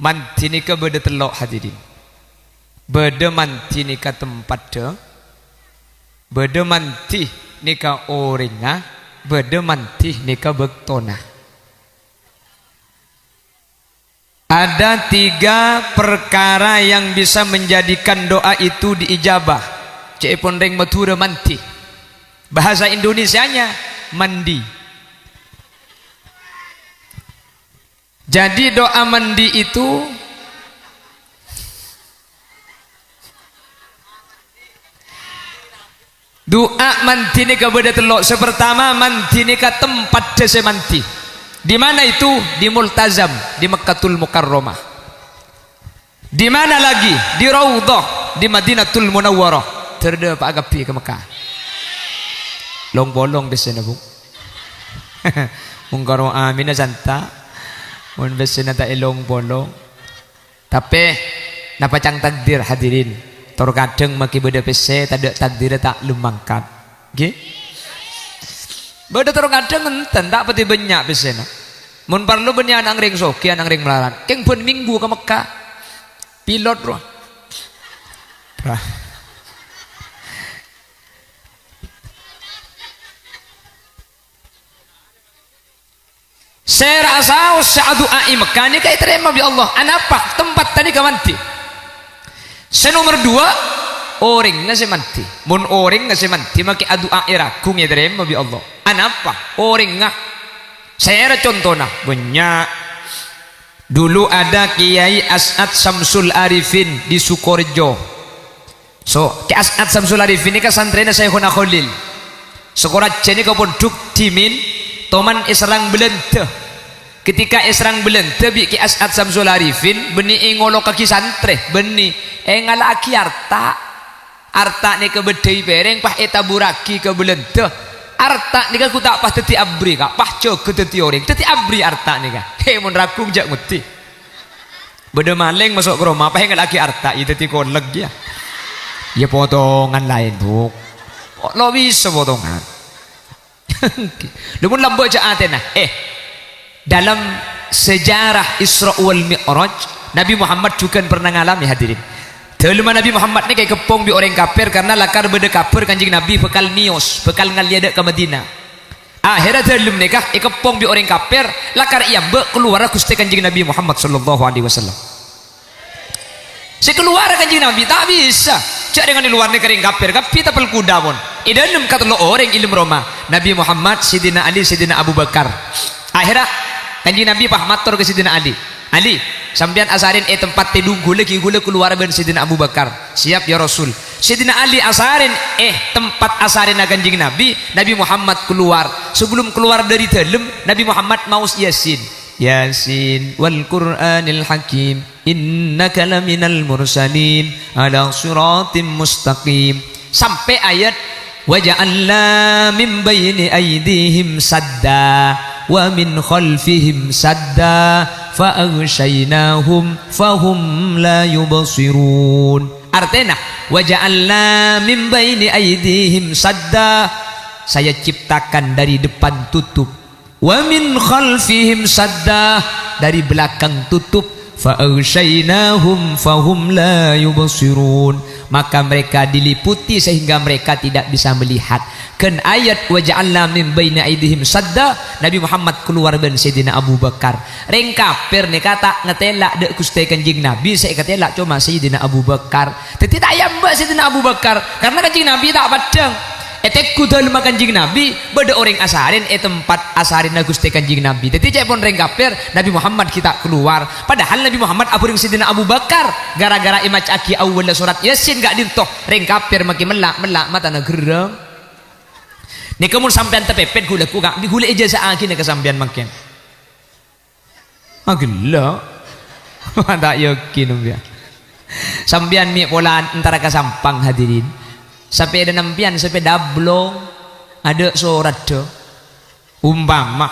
manti nika beda telok hadirin. Beda manti nika tempat de, beda manti nika oringa, beda manti nika bektona. Ada 3 perkara yang bisa menjadikan doa itu diijabah. Cek pun ring matura manti. Bahasa Indonesianya mandi. Jadi doa mandi itu doa mandi ni ke beda telok. Sepertama mandi ni ke tempat desa mandi. Di mana itu? Di Multazam, di Mekkatul Mukarramah. Di mana lagi? Di Raudhah, di Madinatul Munawwarah. Terda Pak Agapi ke Mekah. Long bolong di sana, Bu. Mungkaro amin santa. Mun besena ta elong bolong. Tapi napa cang takdir hadirin. Tor kadang maki beda pese tadak takdir tak lumangkat. Nggih. Beda tor kadang enten tak peti banyak pesena. Mun parlo benya nang ring soki nang ring melarat. Keng pun minggu ke Mekah. Pilot roh. Saya rasa doa Mekah ni kaya terima bi Allah. Anapa tempat tadi kawanti. Senomor 2 orang nasi manti. Mun orang nasi manti maki doa iragung ya terima bi Allah. Anapa orang ngah. Saya contohnya banyak. Dulu ada Kiai As'ad Samsul Arifin di Sukorejo. So Kiai As'ad Samsul Arifin ini kan santrena Syekhuna Khalil. Sekolah ini ke pondok Timin. Toman Israng Belente. Ketika Israng Belente bi Kiai As'ad Samsul Arifin beni ngolo kaki santre beni ngalaki arta ni ke bedai bereng pah eta buraki ke Belente. Arta ni kan ku tak pah teti abri kak pah cok teti orang teti abri arta ni kak mun rakung jak muti beda maling masuk ke rumah apa yang laki arta itu teti koleg ya ya potongan lain bu lo bisa potongan lu pun lambok jak atena dalam sejarah Isra wal Mi'raj Nabi Muhammad juga pernah ngalami hadirin. Telma Nabi Muhammad ni kayak kepong bi orang kafir karena lakar beda kafir kanjing Nabi bekal mios, bekal ngaliada ke Madinah. Akhirnya telum nikah kepong bi orang kafir lakar iambe keluar Gusti kanjing Nabi Muhammad sallallahu alaihi wasallam. Si keluar kanjing Nabi tak bisa. Cak dengan di luar ni kering kafir, tapi tapel kuda pun. Idanum kata lo orang ilmu Roma. Nabi Muhammad, Sidina Ali, Sidina Abu Bakar. Akhirnya kanjing Nabi pahmator ke Sidina Ali. Ali, sampean asarin tempat tedunggu lagi gula keluar ben Sidina Abu Bakar. Siap ya Rasul. Sidina Ali asarin tempat asarin kanjing Nabi, Nabi Muhammad keluar. Sebelum keluar dari dalam, Nabi Muhammad maus Yasin. Yasin wal Qur'anil Hakim innaka laminal mursalin ala siratim mustaqim sampai ayat waja'alna min baini aydihim sadda wa min khalfihim sadda fa'aghshaynahum fahum la yubsirun. Artinya waja'alna min baini aydihim sadda, saya ciptakan dari depan tutup, wa min khalfihim sadda, dari belakang tutup, fa'aghshaynahum fahum la yubsirun, maka mereka diliputi sehingga mereka tidak bisa melihat. Kan ayat waja'alna min baini aydihim sadda, Nabi Muhammad keluar ben Sayyidina Abu Bakar. Reng kafir ni kata ngetelak dek Gusti kanjing Nabi, saya ketelak cuma Sayyidina Abu Bakar. Tetapi tak ayam mbak Sayyidina Abu Bakar karena kanjing Nabi tak padang. Etek kudal makan kanjing Nabi beda orang asarin tempat asarin Gusti kanjing Nabi. Tetapi cek pun reng kafir Nabi Muhammad kita keluar. Padahal Nabi Muhammad apuring Sayyidina Abu Bakar gara-gara imaj aki awal surat Yasin gak dintoh reng kafir makin melak mata na gerem. Ni kamu sampean tepepet gula ku kak di gula ijazah akin ke sampean makin. Agila. Tak yakin dia. Sampean mi pola antara kasampang hadirin. Sampai ada nampian sampai dablong ada surat do. Umpama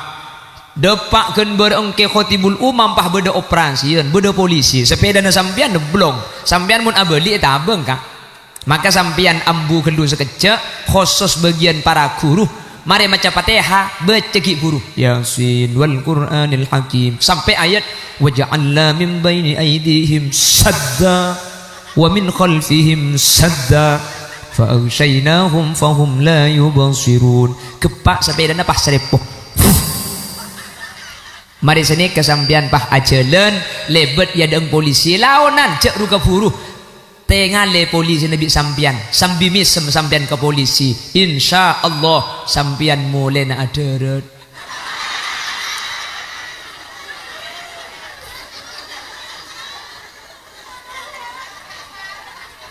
depak kan berengke khotibul umam pah beda operasi beda polisi sampai ada sampean deblong sampean mun abeli eta abeng kak. Maka sampean ambu kelu sekejap khusus bagian para guru Mari maca Fatihah, baca gi guru. Yasin wal Qur'anil Hakim sampai ayat waja'alna min baini aydihim sadda wa min khalfihim sadda fa aghshaynahum fahum la yubsirun. Kepak sampai dana pas serepoh. Mari sini kesampian pah ajalan lebet ya deng polisi laonan cek ruka buru tengah le polisi nabi sampian sambil misem sampian ke polisi insya Allah sampian mulai na aderet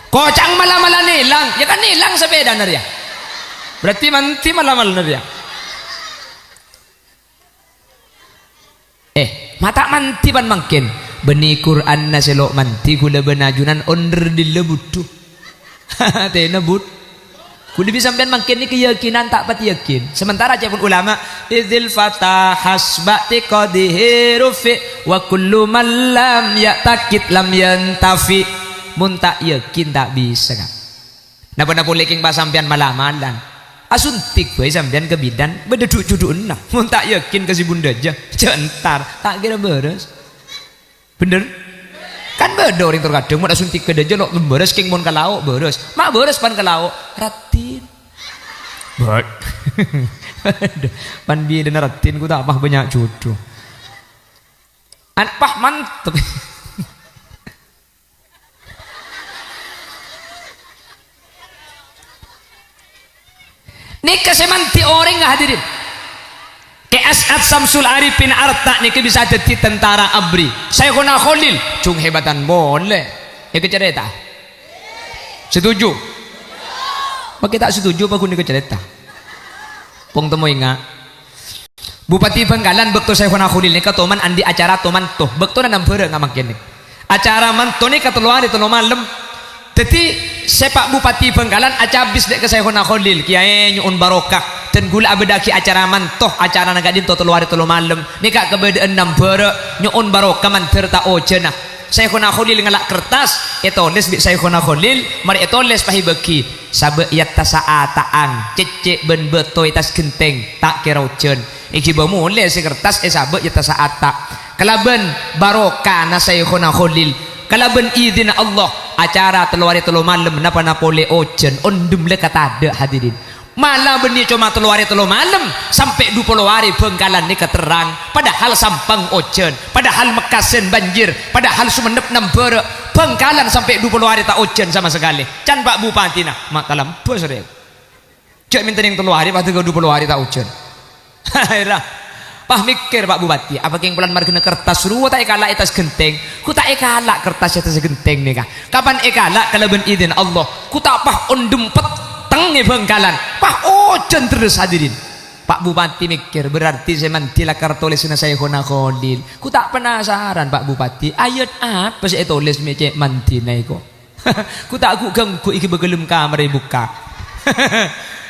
kocang malah nilang ya kan nilang sepeda nar ya berarti manti malah nar ya mata manti pan mangkin beni Quran na selok manti kula benajunan onder dilebutu tena but kudu bisa sampean mangkin ni keyakinan tak pati yakin sementara cepun ulama idzil fatah hasbati qadihi rufi wa kullu man lam ya'taqid lam yantafi mun tak yakin tak bisa kan nah pada boleh king pas sampean malam-malam asuntik bae sampean ke bidan beduduk-duduk nah mun tak yakin ke si bunda aja jentar tak kira beres bener kan beda orang terkadang mun asuntik ke aja lok beres king mun kalau beres mak beres pan kalau ratin bak pan bi dan ratin ku tak apa banyak jodoh an pah mantep nikah semanti orang nggak hadirin ke As'ad Samsul Arifin Arta nikah bisa jadi tentara abri Syekhuna Khalil cung hebatan boleh ya kecerita setuju pakai tak setuju pak kuning kecerita pong temu ingat Bupati Bengkalan bekto Syekhuna Khalil nikah toman andi acara toman toh bekto nanam bere nggak makin acara mantu nikah teluan itu malam jadi sepak Bupati Bengkalan acabis dek ke Syekhuna Khalil kiai nyuun barokah dan gula abedaki acara mantoh acara nagadin to telu hari telu malam nikah kebeda 6 bere nyuun barokah manter ta ojena Syekhuna Khalil ngalak kertas etoles bi Syekhuna Khalil mari etoles pahibeki sabe yatta saataang cecek ben betoy tas genteng tak kira ojen iki bamule si kertas sabe yatta saata kalaben barokah na Syekhuna Khalil kalaben izin Allah acara telu hari telu malam napa napole ojen ondum le kata ada hadirin malah benih cuma telu hari telu malam sampai 20 hari Bengkalan ni keterang padahal sampang ojen padahal Mekasen banjir padahal Sumenep nambere Bengkalan sampai 20 hari tak ojen sama sekali can Pak Bupati nah mak kalam bos rek cek minta yang telu hari pada 20 hari tak ojen hairah pah mikir Pak Bupati apa yang pelan margina kertas ruwa tak ekala etas genteng ku tak ekala kertas etas genteng nih kah kapan ekala kalau ben izin Allah ku tak pah ondem peteng nih Bengkalan pah ojen terus hadirin Pak Bupati mikir berarti saya mantilah kartolis na Syekhuna Khalil ku tak penasaran Pak Bupati ayat apa sih tulis mece mantina iko ku tak ku ganggu iki begelum kamar buka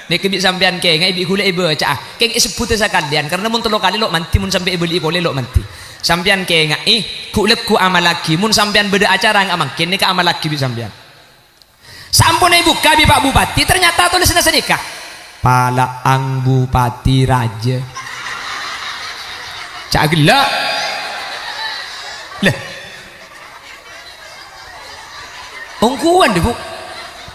nek kebi sampean ke ngai bi kule ibu cah keng sebut sekalian karena mun telo kali lo manti mun sampai beli kole lo manti sampean ke ngai kulek ku amal lagi mun sampean beda acara nggak mungkin nek amal lagi bi sampean sampun ibu kabi Pak Bupati ternyata tulisnya sedekah pala ang Bupati Raja cak gila lah ongkuan deh bu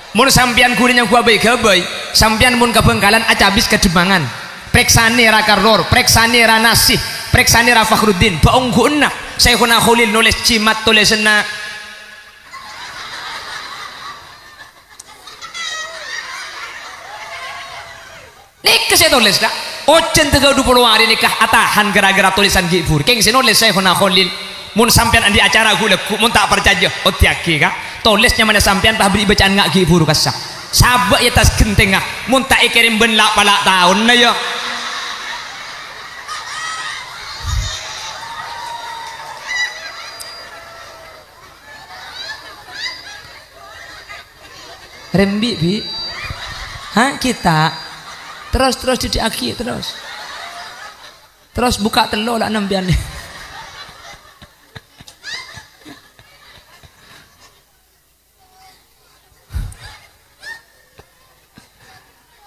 mun sampean kurinya gua baik gabai sampean mun ke Bengkalan acabis ke Demangan preksane ra karor preksane ra nasih preksane ra Fakhruddin baong guna Syekhuna Khalil nulis cimat tulisna nikah saya tulis dah ojen 30 hari nikah atahan gara-gara tulisan gibur keng saya nulis Syekhuna Khalil mun sampean andi acara gula mun tak percaya otiaki kah tulisnya mana sampean pah beri bacaan ngak gibur kasah sabak ya tas genteng ah mun tak ikirim ben lak palak tahun na ya rembi bi ha kita terus didik aki terus buka telur lah nambian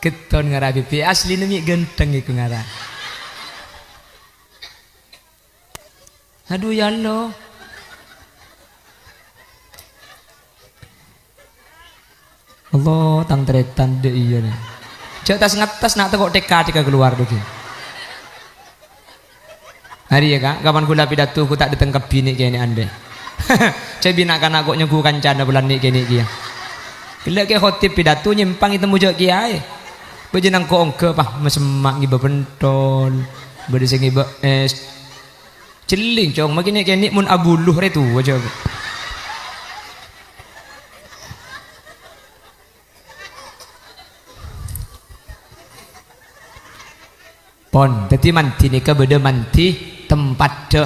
Keton ngara pipi asli nemi genteng iku ngara. Aduh ya Allah. Allah tang tretan de iya nih. Cek tas ngatas nak tekok TK keluar tuh. Hari ya kak, kapan kula pidato ku tak datang ke bini kene ande. Cek bina kan aku nyuguh kancana bulan ni kene kia. Kila ke khotib pidato nyimpang itu mujak kiai. Bejenang ko ongke pah mesemak ngiba pentol. Bade sing ngiba es. Celing cong makine kene mun abuluh re tu aja. Pon, dadi manti nika beda manti tempat deh.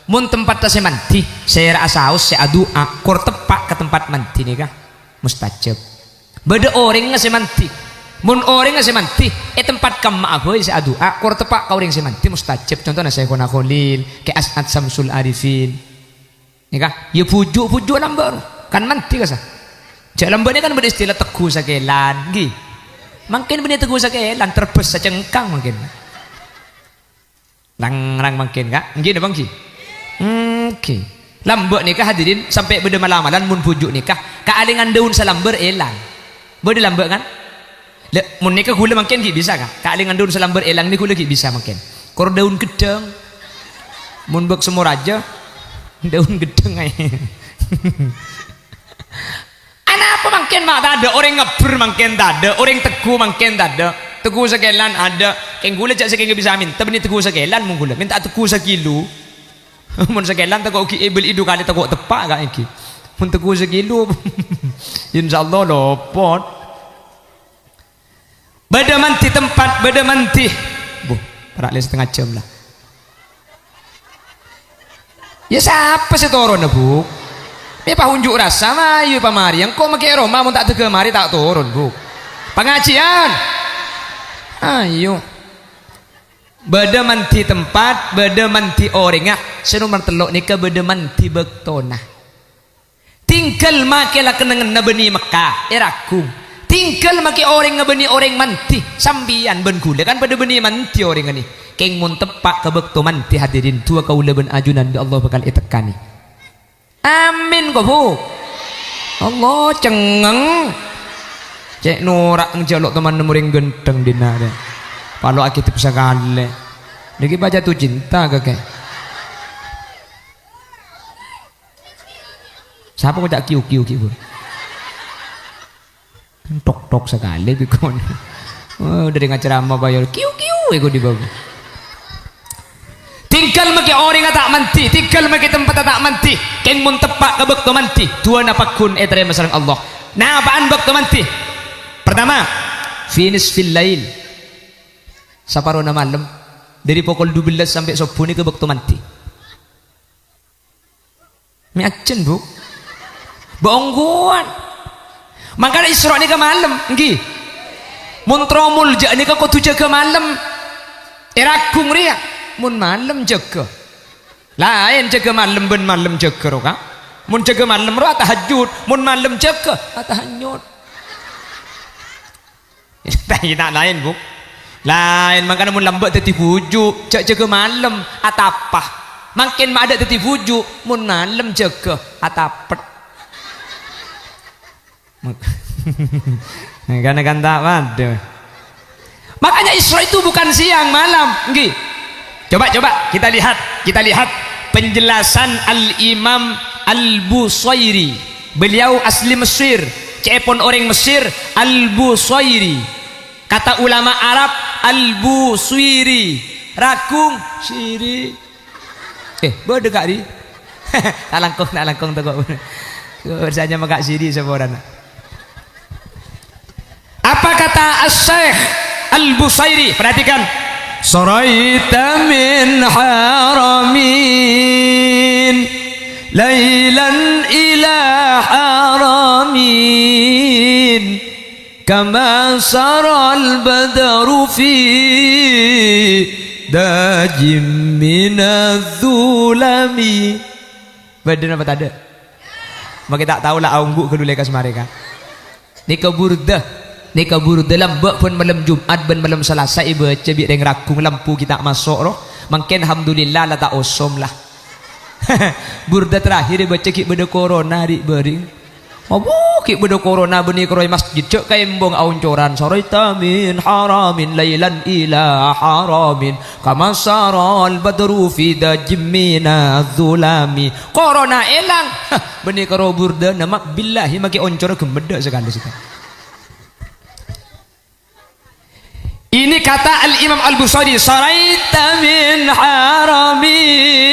Mun tempat saya manti, saya rasa haus, saya adu akur tepak ke tempat manti nika mustajab. Beda orang ngasih manti. Mun orang ngasih manti, tempat kamu aboy saya adu akur tepak kau orang semanti mustajab. Contohnya saya kona Khalil, ke As'ad Samsul Arifin. Nika, ya pujuk lambar kan manti kasa. Cak lambar ini kan beristilah teguh sakelan, gi. Mungkin benih teguh sakelan terbes secengkang mungkin. Rang mungkin kak, gini bang Ki. Oke. Lambek nikah hadirin sampai beda malam-malam mun pujuk nikah, kealingan daun salamber elang. Beda lambek kan? Mun nikah gula mungkin Ki bisa kak? Kealingan daun salamber elang ni gula Ki bisa mungkin. Kor daun gedeng. Mun bek semua raja daun gedeng ay. Anak apa mungkin mak tak ada orang ngebur mungkin tak ada orang teguh mungkin tak ada. Teguh sekelan ada, keng gula cak sekeng bisa minta beni teguh sekelan mung gula minta teguh sekilo. Mun sekelan tak kau ki ebel idu kali tak kau tepak gak iki. Mun teguh sekilo, insyaallah lopot. Beda manti tempat, beda manti. Bu, parak le setengah jam lah. Ya siapa sih turun bu? Ya pak unjuk rasa mayu pak mari. Yang kau makai Roma mun tak tegel mari tak turun bu. Pengajian. Ayo beda manti tempat beda manti orang senomor telok nikah beda manti bektona tinggal makilah kenangan nabeni Mekah eraku tinggal maki orang ngabeni orang manti sambian ben gula kan pada beni manti orang ini keng mun tepak ke bekto manti hadirin tua kaula ben ajunan di Allah bakal itekani amin kok bu Allah cengeng cek norak ngejaluk teman muring genteng dina deh. Kalau aku bisa kale. Niki baca tuh cinta kakek. Siapa kau tak kiu bu? Tok sekali bikon. Oh dari ngaceramah bayar kiu ego di bawah. Tinggal maki orang tak manti, tinggal maki tempat tak manti. Keng mun tepak kabek tu manti. Dua napakun etre masalah Allah. Nah apaan bek tu manti? Pertama, finish fil lail. Saparona malam dari pukul 12 sampai subuh ni ke waktu manti. Miacen bu, bongguan. Makanya Isra ni ke malam, ngi. Muntromul jak ni ke kau tujuh ke malam. Eragung ria, mun malam jaga. Lain jaga malam ben malam jaga roka. Mun jaga malam roka tahajud, mun malam jaga tahajud. Tak lain bu lain makanya mun lambat teti bujuk cak jaga malam atapah makin mak ada teti bujuk mun malam jaga atapet kan tak ada makanya Isra itu bukan siang malam nggih coba kita lihat penjelasan Al-Imam Al-Busairi beliau asli Mesir cepon orang Mesir Al-Busairi kata ulama Arab Al-Busairi rakung siri bode kak di tak langkong tak kok bersanya mak siri seborana apa kata As-Syeikh Al-Busairi perhatikan saraita min haramin lailan ila haramin kama saral badru fi dajim minadzulami badan apa tak ada maka tak tahulah aungguk kedulai kas mereka ni ke burdah ni kabur dalam bak pun malam Jumat ben malam Selasa ibu cebik deng rakung lampu kita masuk roh mungkin alhamdulillah lah tak osom lah burda terakhir baca ki beda corona di bering Abu ki beda corona beni kroy masjid cek kaimbong auncoran saraita min haramin lailan ila haramin kama saral badru fi dajmina zulami corona elang beni karo burda nama billahi maki oncor gemeda sekali sekali. Ini kata Al-Imam Al-Busari saraita min haramin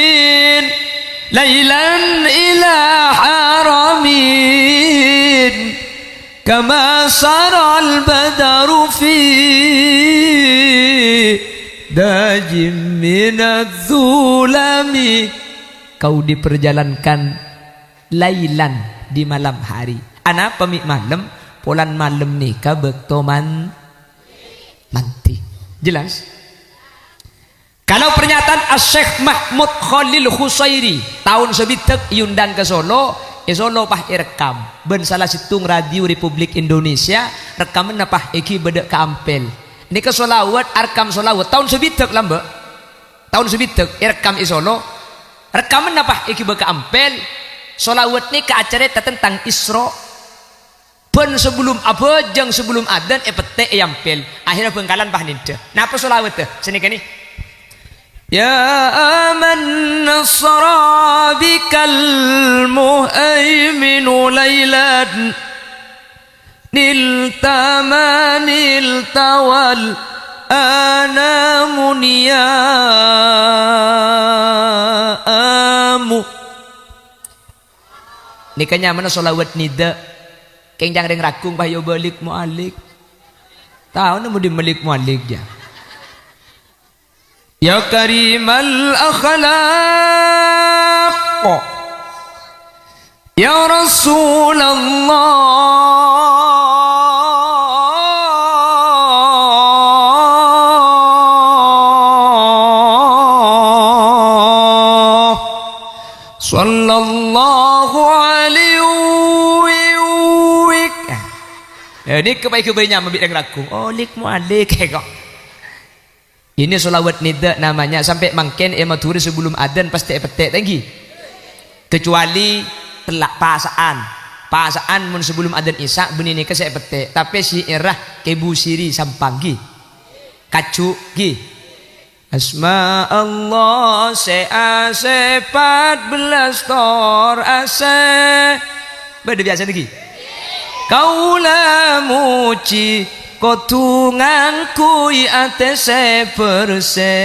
lailan ila haramin kama saral badaru fi dajim minadz-zulami kau diperjalankan lailan di malam hari ana pemik malam polan malam nikah bektoman manti jelas. Kalau pernyataan Syekh Mahmud Khalil Khusairi tahun sebitek yundan ke Solo, Solo pah rekam. Ben salah situng radio Republik Indonesia rekaman napah iki bedek ke Ampel. Ini ke solawat arkam solawat tahun sebitek lambe. Tahun sebitek rekam Solo. Rekaman napah iki bedek ke Ampel. Solawat ni ke acara tentang Isra. Ben sebelum apa jeng sebelum adzan pete Ampel. Akhirnya bengkalan pah nida. Napa solawat teh? Sini kani. يا من نصر بك المهيمن ليلا نلت ما نلت والأنام نيام nikahnya mana solawat nida kenjang deng rakung bayo balik mualik tahu nama di malik mualik ya Ya karimal akhlaq Ya Rasulullah Sallallahu alaihi ini kebaik-kebaiknya mabit yang ragu olik mualik kok. Ini solawat nida namanya sampai mangken ematuri sebelum adzan pasti petek tinggi. Kecuali telak pasaan mun sebelum adzan isya bunyi nikah saya petek. Tapi si irah kebu siri sampanggi. Kacu gi. Asma Allah se 14 tor ase. Beda biasa lagi. Kaulah muci kotunganku ate se perse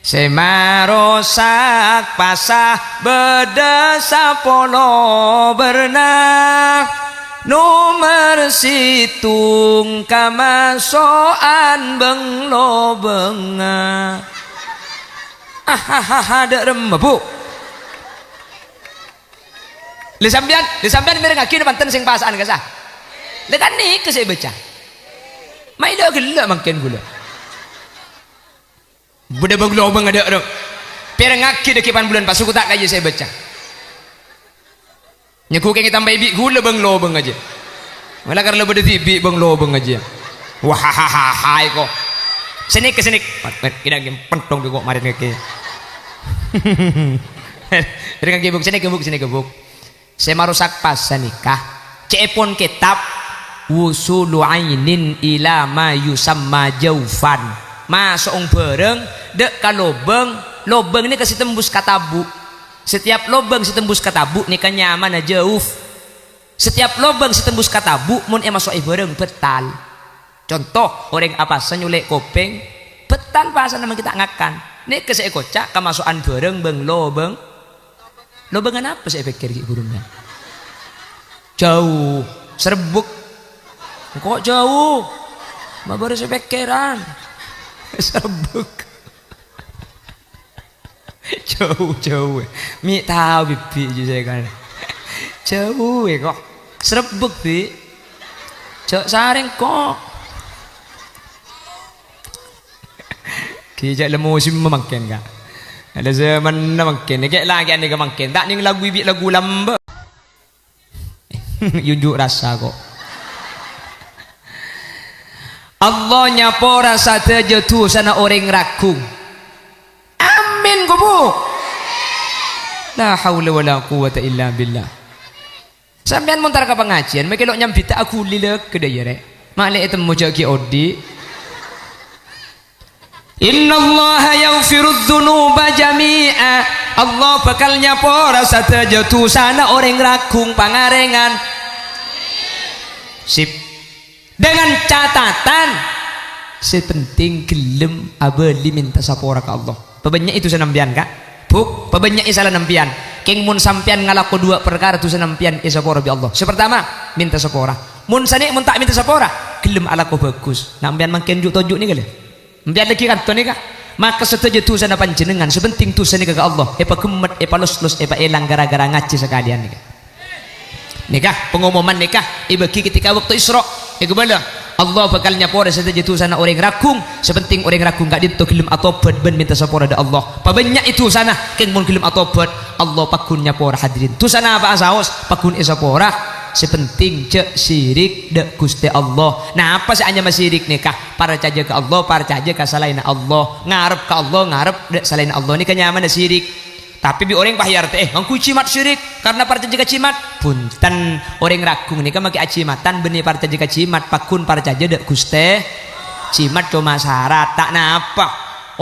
semarosak pasah bedesa polo bernah nomor situng kamasoan benglo benga ada rembu Lisambian mereka kini panten sing pasaan kasah lekan ni ke saya baca mai dah gila makan gula budak baglo bang ada perang ngaki dekipan bulan pasuku tak kaya saya baca nyaku kengit tambah ibi gula bang lo bang aja malah karena beda tibi bang lo bang aja wah hahaha kok sini ke sini kita pentong kok mari ngaki perang ngaki buk sini kebuk saya marusak pas nikah cepon kitab wusulu ainin ila ma yusamma jaufan masuk bareng dek ka lobeng ini kasih tembus katabu setiap lobeng setembus katabu nikah nyaman jauf setiap lobeng setembus katabu mun masuk bareng betal contoh orang apa senyulek kopeng betal bahasa nama kita ngakan nih kesek kocak kemasukan bareng beng lobeng lobengan apa saya pikir burungnya jauh serbuk kok jauh mbak baru sepekeran serbuk jauh mi tahu bibi juga kan jauh kok serbuk bi jauh saring kok kijak lemu musim memakin kak ada zaman memakin kayak lagi ane kemakin tak ning lagu bibi lagu lamba yunjuk rasa kok Allah nyapora saja tu sana orang rakung. Amin kubu. La haula wala quwata illa billah. Sampean montar ke pengajian, make lok nyambita aku lilek ke daya rek. Malek itu mojo ki odi. Innallaha yaghfirudz dzunuba jami'a. Allah bakal nyapora saja tu sana orang rakung pangarengan. Sip. Dengan catatan sepenting gelem abeli minta sapora ke Allah. Pebanyak itu senampian kak. Buk, pebanyak isalah nampian. King mun sampian ngalaku dua perkara tu senampian isapora bi Allah. Sepertama minta sapora. Mun sani mun tak minta sapora, gelem alaku bagus. Nampian makin juk tojuk ni kali. Nampian lagi kan nih kak. Maka setuju tu sana panjenengan. Sepenting tu sana ke Allah. Epa kemet, epa los, epa elang gara-gara ngaji sekalian nih kak. Nikah pengumuman nikah ibagi ketika waktu Isra gimana Allah bakal nyapora saja tu sana orang rakung sepenting orang rakung gak dito gelem atobat ben minta sapora da Allah pabanyak itu sana keng mun gelem atobat Allah pakun nyapora hadirin tu sana apa asaos pakun isapora sepenting cek syirik de Gusti Allah. Nah apa saanya masyirik nikah para caja ke Allah para caja ke selain Allah ngarep ke Allah ngarep de selain Allah ni kenyaman syirik. Tapi bi orang pahyar teh ngku cimat syirik karena parta jaga cimat punten orang ragung nih kan maki acimatan benih parta jaga cimat pakun parta jaga Guste cimat cuma syarat tak napa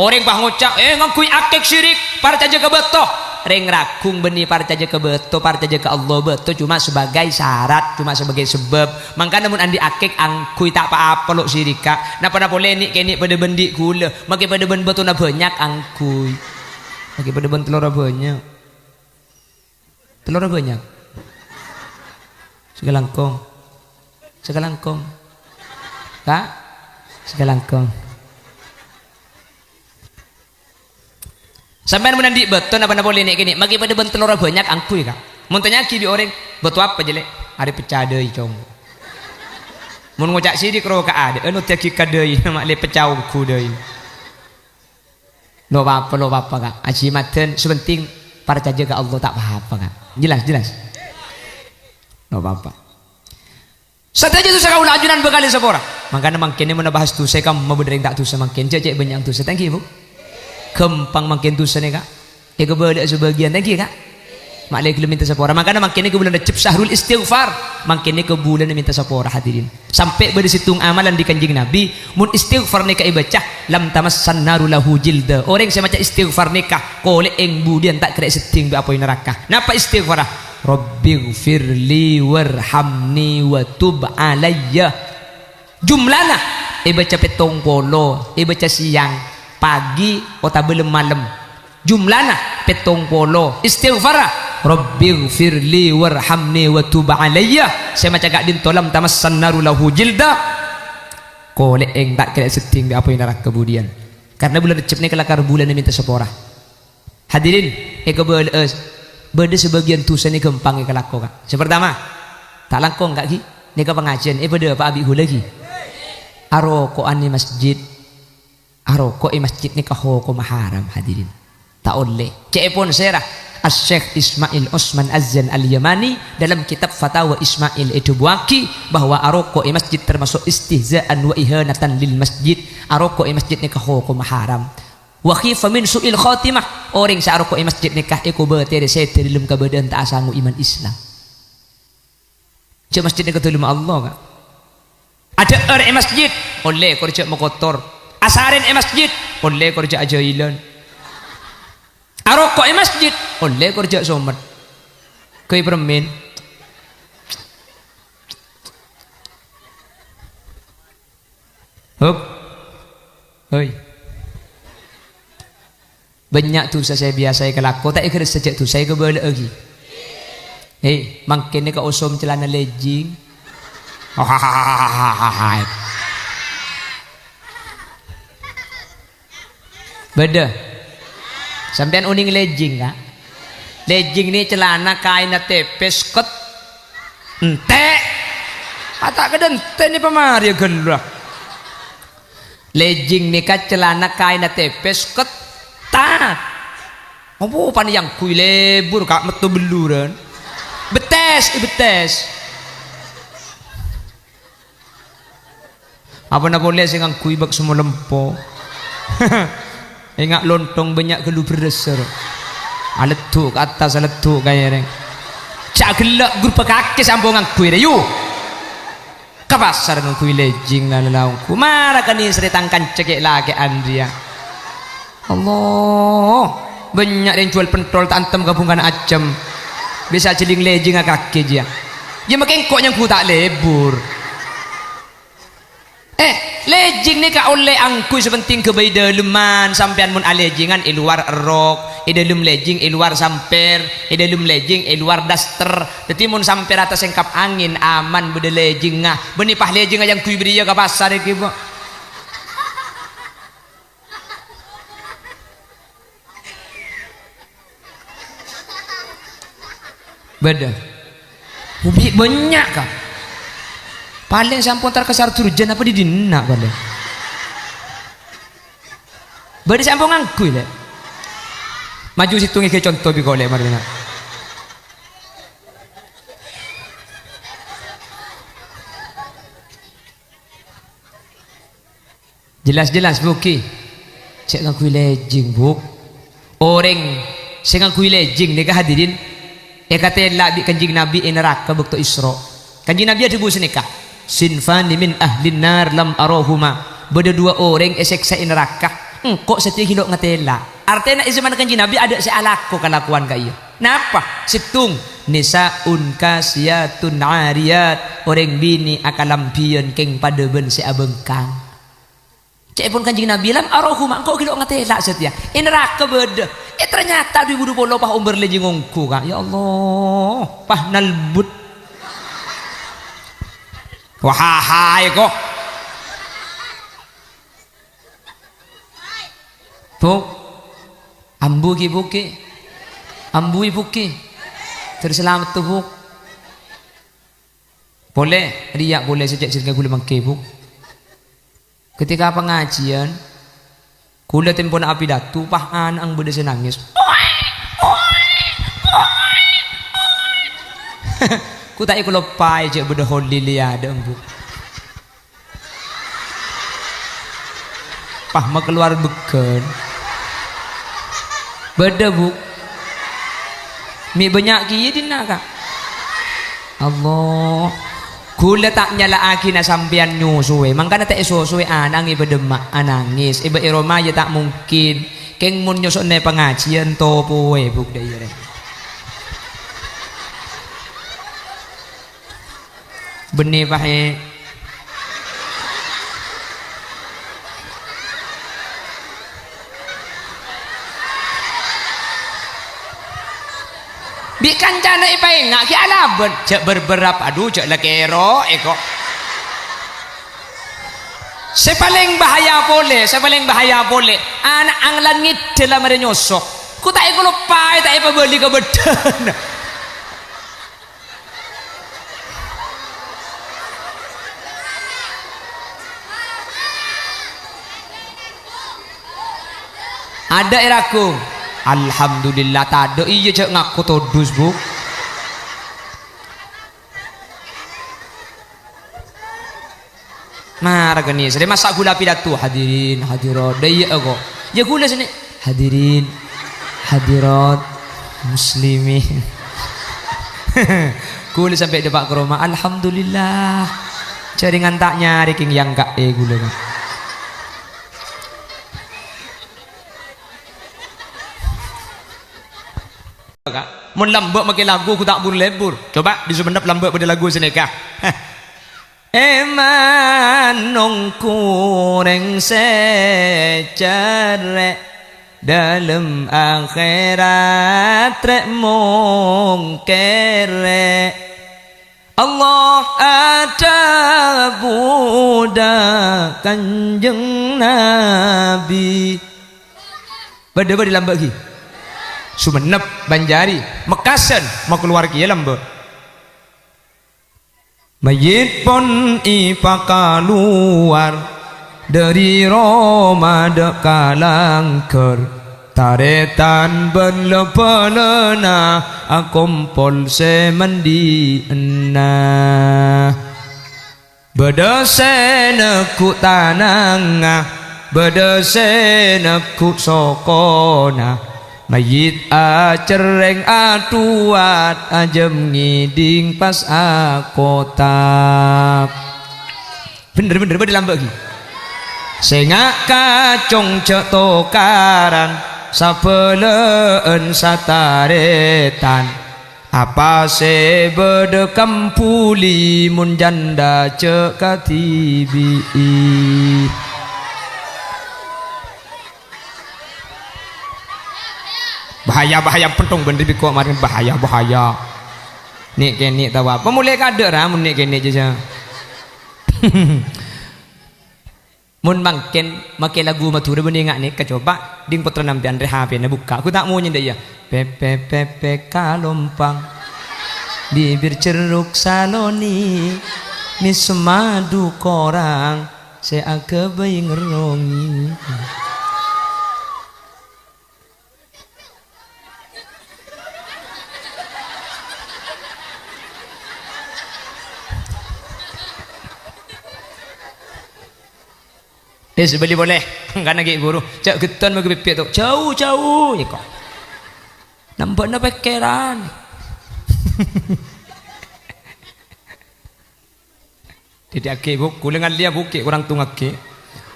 orang pah ngucap ngku akik syirik parta jaga beto orang ragung benih parta jaga beto parta jaga Allah beto cuma sebagai syarat cuma sebagai sebab makanya mun andi akik angkui tak apa-apa lo syirika napa boleh nih kini pada bendik gula maki pada ben beto na banyak angkui lagi pada ben telur banyak segalangkong kak segalangkong sampai menandi beton apa boleh nek kini magi pada ben telur banyak angkui kak mun tanya ki bi orang betul apa jelek ada pecah deui cong mun ngocak sidik ro ka ada anu teh ki ka deui mak le pecah ku deui lo apa kak ajimaten sepenting para caja ke Allah tak apa kak jelas lo apa saja tu saya ulah ajunan bekali sepora makanya makin ini mana bahas tu saya kamu mau berdering tak tu semakin cek banyak tu saya thank you bu kempang makin tu saya kak kebedak sebagian thank you kak maklek lu minta sepora makanya makin ini ke bulan Rajab syahrul istighfar makin ini ke bulan minta sepora hadirin sampai bersitung amalan di kanjeng Nabi mun istighfar nikah ibacah lam tamassan naru lahu jilda orang saya macam istighfar nikah kolek eng budian tak kena seting bi apa neraka napa istighfar rabbighfirli warhamni wa tub alayya jumlana ibaca petong polo ibaca siang pagi atau belum malam jumlana petong polo istighfar rabbighfirli warhamni wa tub alayya saya macam gak dintolam tamassan naru lahu jilda kolek eng tak kena seting di apa yang neraka kemudian karena bulan Rajab ni kelakar bulan ni minta sepora hadirin beda sebagian tusan ni gempang ke kelako kak sepertama tak langkong kak ki ni ke pengajian beda apa abi lagi arokoan ni masjid aroko masjid ni kahoko maharam hadirin tak oleh cek pun serah Syekh Ismail Osman Azzan Al-Yamani dalam kitab Fatawa Ismail itu buaki bahwa aroko masjid termasuk istihzaan wa ihanatan lil masjid aroko masjid nikah hukum haram wa khifa min su'il khatimah orang sa aroko masjid nikah iku betere sete dalam kabadan tak asangu iman Islam cek masjid nikah tulum Allah kak ada orang masjid oleh kerja mekotor asarin masjid oleh kerja ajailan arokok masjid oleh kerja somat koi permen hop hoi banyak tu saya biasa kelako tak ikut sejak tu saya kebalik lagi makin ni ke osom celana legging beda sampean uning legging kak legging ni celana kain tepes ket ente kata keden ente ni pemari gelah legging ni kak celana kain tepes ket tak apa pan yang kui lebur kak metu beluran betes Apa nak boleh sing ngangkui bak semua lempo. Ingat lontong banyak gelu bereser. Aletuk ke atas aletuk kaya reng. Cak gelak gur pakake sampo ngangkui dah yu. Ke pasar ngangkui lejing lah laungku. Marah kan ni seritangkan cekek lagi Andria. Allah, banyak yang jual pentol tantem gabungan acem. Bisa celing lejing kaki dia. Dia makin kok yang ku tak lebur. Lejing ni ka oleh angkui sepenting ke bayi daleman sampean mun alejingan luar rok, dalam lejing luar samper, dalam lejing luar daster. Dadi mun samper atas engkap angin aman bede lejing ngah. Benipah lejing yang kui beriya ka pasar iki, Bu. Beda. Ubi banyak kah? Paling sampun terkesar turjan apa di dina paling. Bade sampun ngangkui le. Maju situ ngeke contoh bi kole marina. Jelas-jelas buki. Cek ngangkui lejing buk. Orang sing ngangkui lejing nika hadirin. Kata labi kanjing Nabi neraka bekto Isra. Kanjing Nabi ada buat senikah. Sinfani min ahlin nar lam arohuma. Beda dua orang eseksa neraka. Kok setiap kilo ngatela. Artinya zaman kanjing Nabi ada sealako kelakuan kaya. Napa? Situng nisaun kasiyatun ariyat. Orang bini akalampion keng pada ben seabengkang. Cek pun kanjing Nabi lam arohuma. Kok kilo ngatela setia. Neraka beda. Ternyata 2020 pah umur lejing ngongku kak. Ya Allah, pah nalbut. Wahai kok. Buk, ambu ki buki, ambu buki. Terselamat tuh buk. Boleh, riak boleh sejak sirga gula mangke buk. Ketika pengajian, kula tempo na api datu pahan ang beda senangis. Ku tak ikut lepai je beda holy liada bu. Pah mak keluar beken. Beda bu. Mi banyak kiye dina kak. Allah. Kula tak nyala aki na sampian nyusuwe. Mangkana tak susuwe anang iba demak anangis. Iba iroma ya tak mungkin. Keng mun nyusuk ne pengajian topo we buk daya. Benih pahe. Bikan cana ipai ngak ki alaben cek berberap aduh cek lekero eko. Sepaling bahaya boleh anak anglan ngidel amare nyosok. Ku tak iku lupa tak ipa beli ke beden. Ada iraku. Alhamdulillah tak ada iya cek ngaku todus bu. Marah gini sering masak gula pidato hadirin hadirat daya kok ya gula sini hadirin hadirat muslimin. Gula sampai depak ke rumah alhamdulillah jaringan tak nyari king yang gak gula kan. Mun lambak makin lagu aku tak buru lebur. Coba di Sumenep lambak pada lagu sini kah? Eman nong kureng secare dalam akhirat rek mung kere. Allah ada budak kanjeng Nabi. Bada di lambak ki. Sumenep, Banjari, Mekasen mau keluar kia lambak. Mayit pon ipa keluar dari Roma dek kalangker taretan berlepelena akompol semandi enah Bedeseneku tanangah bedeseneku sokona mayit acereng atuat ajem ngiding pas akotak. Bener-bener dilambak lagi. Sengak kacong cek tokaran sapeleen sataretan apa se bedekam puli mun janda cek katibi. Bahaya pentung bener biko marin bahaya nik kene tawa pemulai kader mun nik kene aja. Mun makin lagu Madura beningak nih kecoba ding putra nampian rehape na buka aku tak mau nyenda ya pepe kalompang bibir ceruk saloni mis madu korang se akebay ngerongi. Sebeli boleh kan lagi guru cak geton bagi pipit tu jauh ya kok nampak na pekeran. Jadi ake buk kulengan dia buki orang tung ake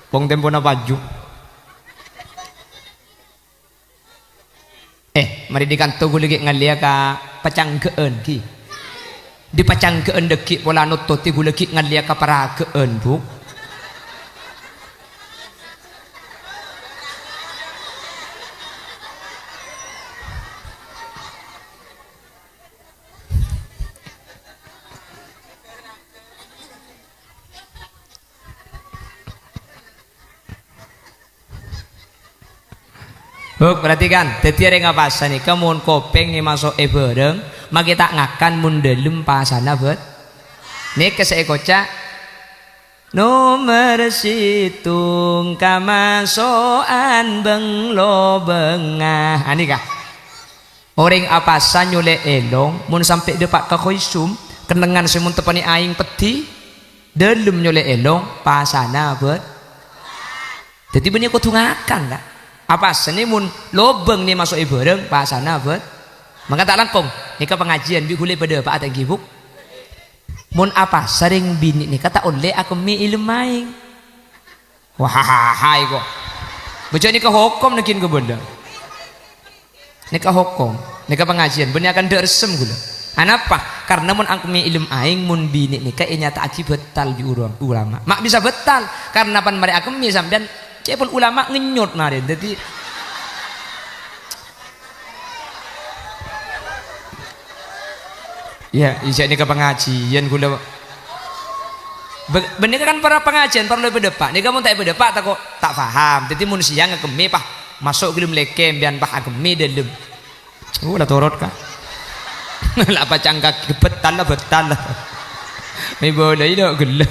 pong tempo na baju mari dikanto gue lagi ngalia ka pacangkeun ki di pacangkeun deki pola nutoti gue lagi ngalia ka parakeun buk. Buk perhatikan dadi areng apasan iki mun kopeng ni masuk bareng maki tak ngakan mun delem pasana bet nek kesek koca nomor situng kamasoan benglo bengah ani kah orang apasan nyule elong mun sampai depak ka khoisum kenengan semun tepani aing peti delem nyule elong pasana bet dadi benih kudu ngakan lah. Apa seni mun lobeng ni masuk bareng pasana bet maka tak langkong nika pengajian bi gule pada pak atang gibuk mun apa sering bini ni kata oleh aku mi ilmaing wah hai kok baca nika hukum nakin ke benda nika hukum nika pengajian benih akan deresem gula anapa karena mun aku mi ilm aing mun bini nika nyata aki betal bi ulama mak bisa betal karena pan mari aku mi sampean cepun ulama ngenyut mari jadi ya isya ini ke pengajian gula bener kan para pengajian perlu berdepak ini kamu tak berdepak tak kok tak paham jadi mun siang ngekemi pah masuk gelem lekem bian pah ngekemi dalam udah torot kah lah apa cangkak betal lah mi boleh dak gela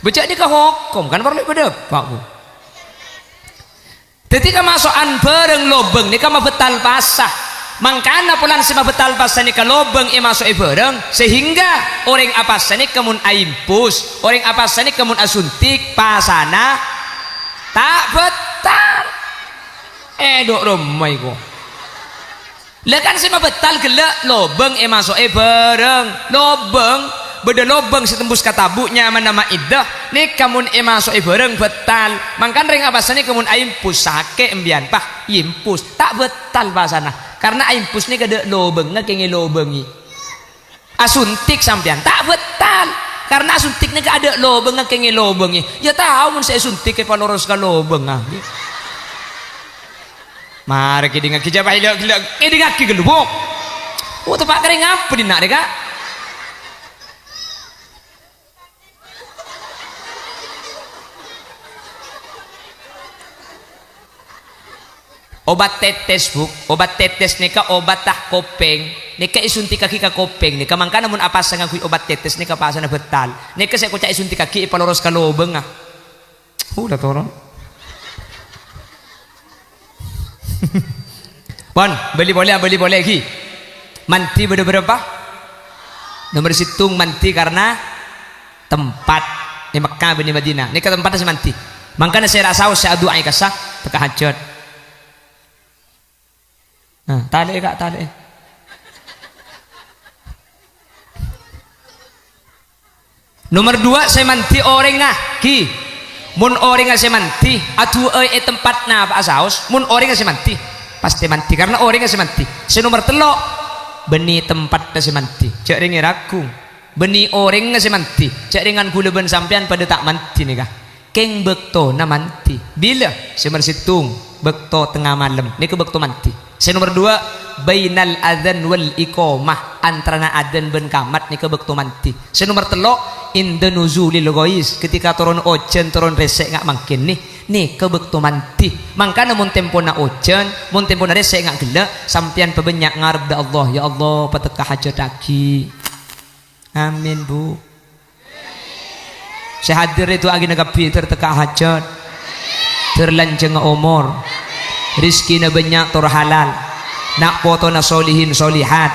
baca ni ke hukum kan perlu berdepak bu ketika masukan bareng lobeng ni kan betal pasah mangkana pulan sima betal pasah ni ke lobeng masuk bareng sehingga orang apa sani kemun aimpus orang apa sani kemun asuntik pasana tak betal dok romai ko lekan sima betal gelak lobeng masuk bareng lobeng beda lobeng setembus kata bunya nama iddah nih kamun masuk bareng betal mangkan ring apa sani kamun aimpus sake embian pah impus tak betal bahasana karena aimpus nih kada lobeng ngekenge lobengi asuntik sampean tak betal karena asuntik nih kada lobeng ngekenge lobengi ya tahu mun saya suntik ke paloros ka lobeng mari kita ngaki jabah ilok ini ngaki gelubuk tempat kering apa di nak deka obat tetes buk obat tetes nika obat tah kopeng nika isunti kaki ka kopeng nika mangka namun apa sa ngagui obat tetes nika pasana betal nika saya kuca isunti kaki ipaloros ka lobeng udah toro bon beli boleh lagi manti berapa Nomor situng manti karena tempat di Mekah bin Madinah. Ini ke tempatnya si manti. Makanya saya rasa saya doa kasah tahajud. Nah, tali kak tali. Nomor 2 saya manti orang ki. Mun orang saya manti atu tempatna apa asaus. Mun orang saya manti pasti manti karena orang saya manti. Saya nomor 3 beni tempat saya manti. Cak ringi raku. Beni orang saya manti. Cak ringan gula ben sampean pada tak manti nih kah. Keng bekto na manti. Bila saya mersitung bekto tengah malam. Ini ke bekto manti. Saya nomor 2 bainal adzan wal iqamah antara adzan ben kamat ni ke bekto manti. Saya nomor 3 inda nuzulil ghais ketika turun ojen turun resek ngak makin nih ke bekto manti. Mangkana mun tempo na ojen mun tempo na resek ngak gelek sampean pebenyak ngarep da Allah ya Allah patekah hajat aki. Amin Bu. Saya hadir itu agi nagapi tertekah hajat terlanjeng umur rizki na banyak tur halal nak foto na solihin solihat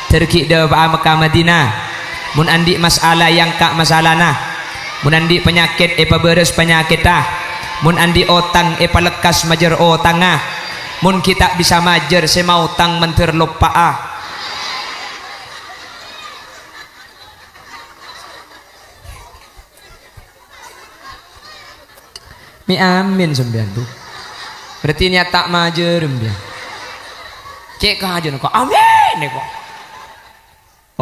terki da Mekah Madinah mun andi masalah yang kak masalah nah mun andi penyakit paberes penyakit mun andi otang palekas majer otang mun kita bisa majer semau tang menter lupa mi amin sembilan Bu. Berarti niat tak majer dia. Cek kah aja kok. Amin nih kok.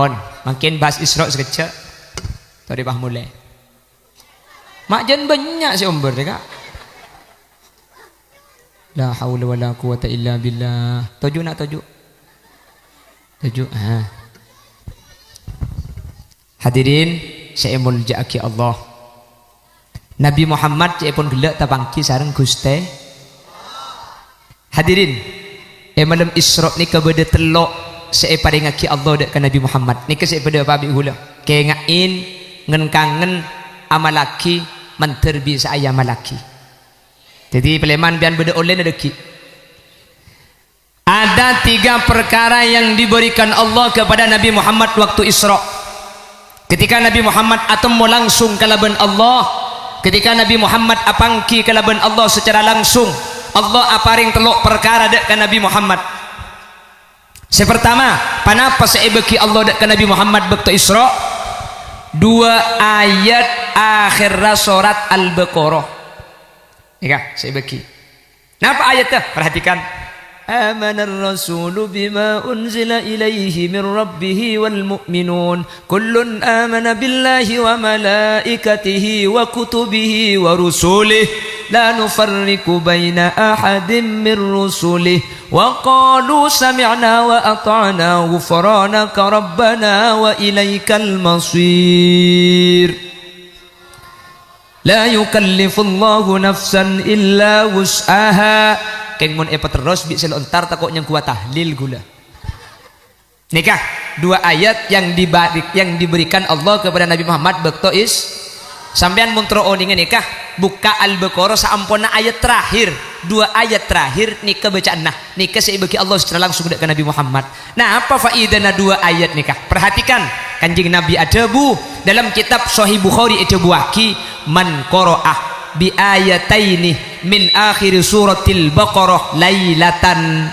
On, makin bahas Isra sekejap. Tadi bah mulai. Makjan banyak si umber deh kak. La haula wala quwata illa billah. Tujuh nak tujuh. Tujuh. Hadirin, saya mulja'aki Allah. Nabi Muhammad cek pun gelak tabangki sareng Guste. Hadirin, malam Isra ni kepada telok saya paringaki Allah dek ke Nabi Muhammad. Ni ke saya pada babi hula. Kaya ngain ngen kangen amalaki menterbi saya malaki. Jadi peleman bian beda oleh nadeki. Ada 3 perkara yang diberikan Allah kepada Nabi Muhammad waktu Isra. Ketika Nabi Muhammad atemu langsung kalaban Allah, ketika Nabi Muhammad apangki kalaban Allah secara langsung, Allah aparing telok perkara dek ke Nabi Muhammad. Sepertama, panapa seibeki Allah dek ke Nabi Muhammad waktu Isra? 2 ayat akhir surat Al-Baqarah. Ya, seibeki. Napa ayatnya? Perhatikan. Amanar rasulu bima unzila ilaihi min rabbihi wal mu'minun kullun amana billahi wa malaikatihi wa kutubihi wa rusulih la nufarriqu baina ahadin min rusulih wa qalu sami'na wa ata'na ghufranaka rabbana wa ilaikal masir la yukallifullahu nafsan illa wus'aha. Keng mun terus bisa lontar takut yang kuat tahlil gula. Nikah 2 ayat yang diberikan Allah kepada Nabi Muhammad bekto is sampean mun tro oningan nikah buka Al-Baqarah saampuna ayat terakhir 2 ayat terakhir nikah bacaan nah nikah seibeki Allah secara langsung ke Nabi Muhammad. Nah apa faidana 2 ayat nikah? Perhatikan kanjeng Nabi ada Bu dalam kitab Sahih Bukhari itu buaki man qaraah bi ayataini min akhir suratil Baqarah lailatan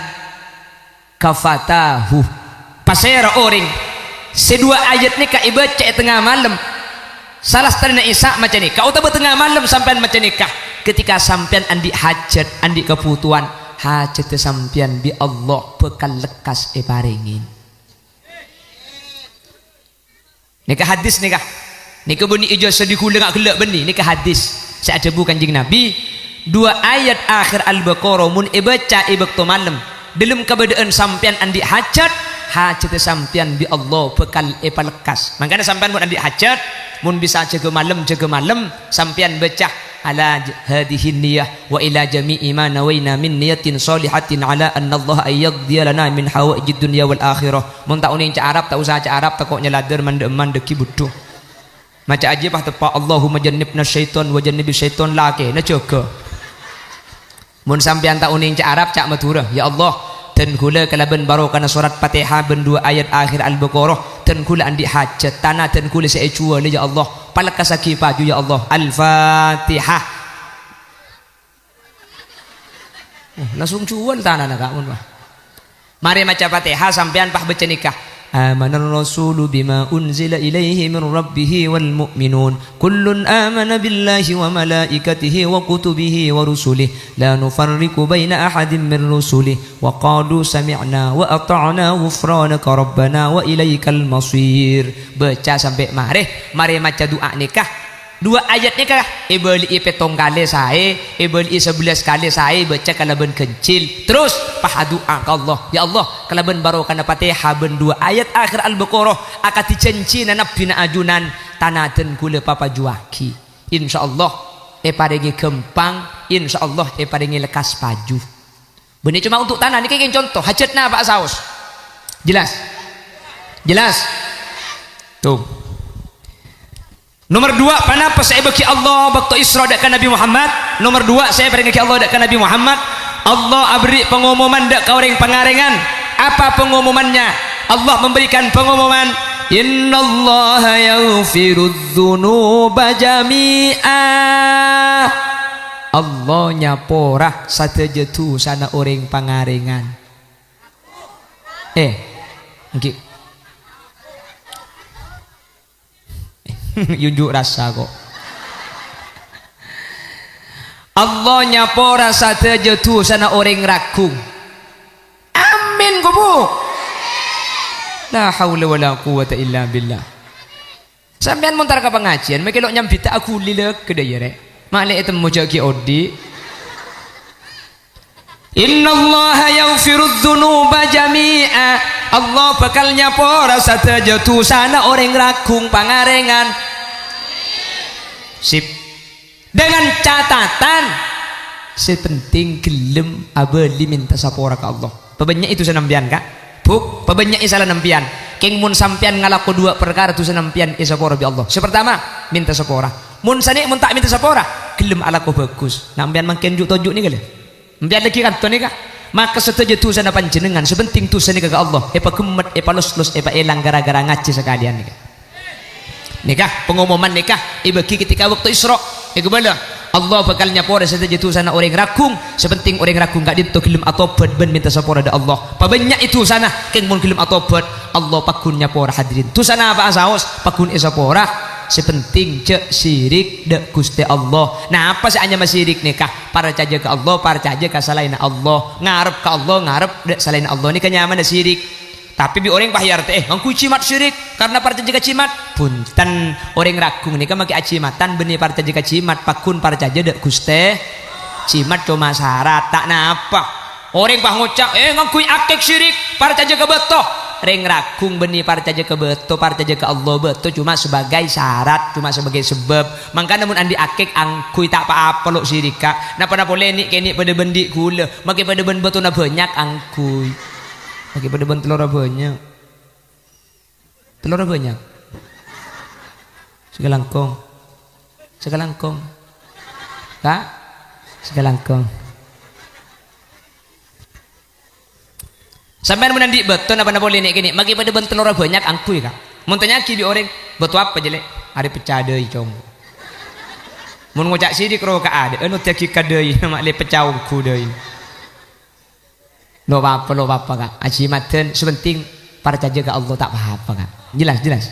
kafatahu. Pasera orang sedua ayat ni ka ibaca tengah malam salah setengah Isa macam ni kau tahu tengah malam sampean macam ni kah ketika sampean andi hajat andi kebutuhan hajat sampean bi Allah bekal lekas paringin. Nikah hadis nikah nikah beni ijo sedih kula ngak gelak beni nikah hadis saya ada bukan kanjeng Nabi 2 ayat akhir Al-Baqarah mun ibaca ibaktu malam dalam keadaan sampean andi hajat sampean bi Allah bekal lekas. Makanya sampean mun andi hajat mun bisa jaga malam sampean baca ala hadhihi niyyah wa ila jami'i ma nawaina min niyatin salihatin ala anna Allah ayyadhiya lana min hawaijid dunya wal akhirah. Mun tak uning ca Arab tak usah ca Arab tak kok nyelader mandeman deki butuh. Maca aja pah tepak Allahumma jannibna syaiton wa jannibi syaiton lake na jaga. Mun sampean tak uning ca Arab cak Madura ya Allah ten kula kalaban barokah surat Fatihah ben 2 ayat akhir Al-Baqarah ten kula andi hajat tanah ten kula saya cua ya Allah palakasaki paju ya Allah. Al-Fatihah. Langsung cuan tanah nak mun. Mari maca Fatihah sampean pah baca nikah. Amanar rasulu bima unzila ilaihi min rabbih wal mu'minun kullun amana billahi wa malaikatihi wa kutubihi wa rusulihi la nufarriqu baina ahadin min rusulihi wa qalu sami'na wa ata'na ghufranaka rabbana wa ilaikal masir. Baca sampai mari maca doa nikah 2 ayat nikah ibeli petong kali sae ibeli 11 kali sae baca kalaban kencil terus pah doa ke Allah ya Allah kalaban barokah Fatihah ben 2 ayat akhir Al-Baqarah akan dicencina nabina ajunan tanaten kula papajuaki insyaallah paringi kempang insyaallah paringi lekas paju benih cuma untuk tanah ini kayak contoh hajatna Pak Saus jelas tuh. Nomor 2, kenapa saya bagi Allah waktu Isra dak Nabi Muhammad? Nomor 2, saya bagi Allah dak Nabi Muhammad. Allah beri pengumuman dak ka orang pengarengan. Apa pengumumannya? Allah memberikan pengumuman, innallaha yaghfirudz dzunuba jami'a. Allah nyaporah satejetu sana orang pengarengan. Nggih. Yunjuk rasa kok. Allah nyapora sateja tu sana orang ragung. Amin kubu. La haula wala quwata illa billah. Sampean montar ke pengajian, mekelo nyambita aku lilek kedaya rek. Malek itu mujaki odi. Innallaha yaghfirudz dzunuba jami'a. Allah bakal nyapora sateja tu sana orang ragung pangarengan. Sip. Dengan catatan sepenting gelem abeli minta sapora ke Allah. Pebanyak itu senampian kak. Buk, pebanyak isalah nampian. King mun sampian ngalaku 2 perkara tu senampian isapora bi Allah. Sepertama minta sapora. Mun sani mun tak minta sapora, gelem alaku bagus. Nampian makin juk ni kali. Nampian lagi kan tu ni kak. Maka setuju tu sana panjenengan sepenting tu sana ke Allah. Epa gemet, epa los, epa elang gara-gara ngaji sekalian ni kak. Nikah pengumuman nikah ibagi ketika waktu Isra gimana Allah bakal nyapora saja tu sana orang ragung sepenting orang ragung gak dito gelem atobat ben minta sapora da Allah pabanyak itu sana keng mun gelem atobat Allah pakun nyapora hadirin tu sana apa asaos pakun isapora sepenting cek syirik dak Gusti Allah. Nah apa sih hanya syirik nikah para caja ke Allah para caja ke selain Allah ngarep ke Allah ngarep dak selain Allah ni kenyaman syirik. Tapi bi orang pahyar teh ngangku cimat syirik karena para jaga cimat punten orang ragung nih kan maki acimatan benih para jaga cimat pakun para jaga dek Guste cimat cuma syarat tak napa orang pah ngucap ngangku akik syirik para jaga beto reng ragung benih para jaga beto para jaga Allah beto cuma sebagai syarat cuma sebagai sebab mangka namun andi akik angkui tak apa-apa lo syirika napa boleh nih kini pada bendi gula maki pada ben beto na banyak angkui Oke pada ben telur banyak segalangkong kak segalangkong sampai menandi beton apa boleh nih kini magi pada ben telur banyak angkui kak montanya ki di orang betul apa jelek hari pecah deui cong mun ngocak sidik ro ka ada anu teki ka deui mak le pecah ku deui lo apa kak ajimaten sepenting para jaga Allah tak apa kak jelas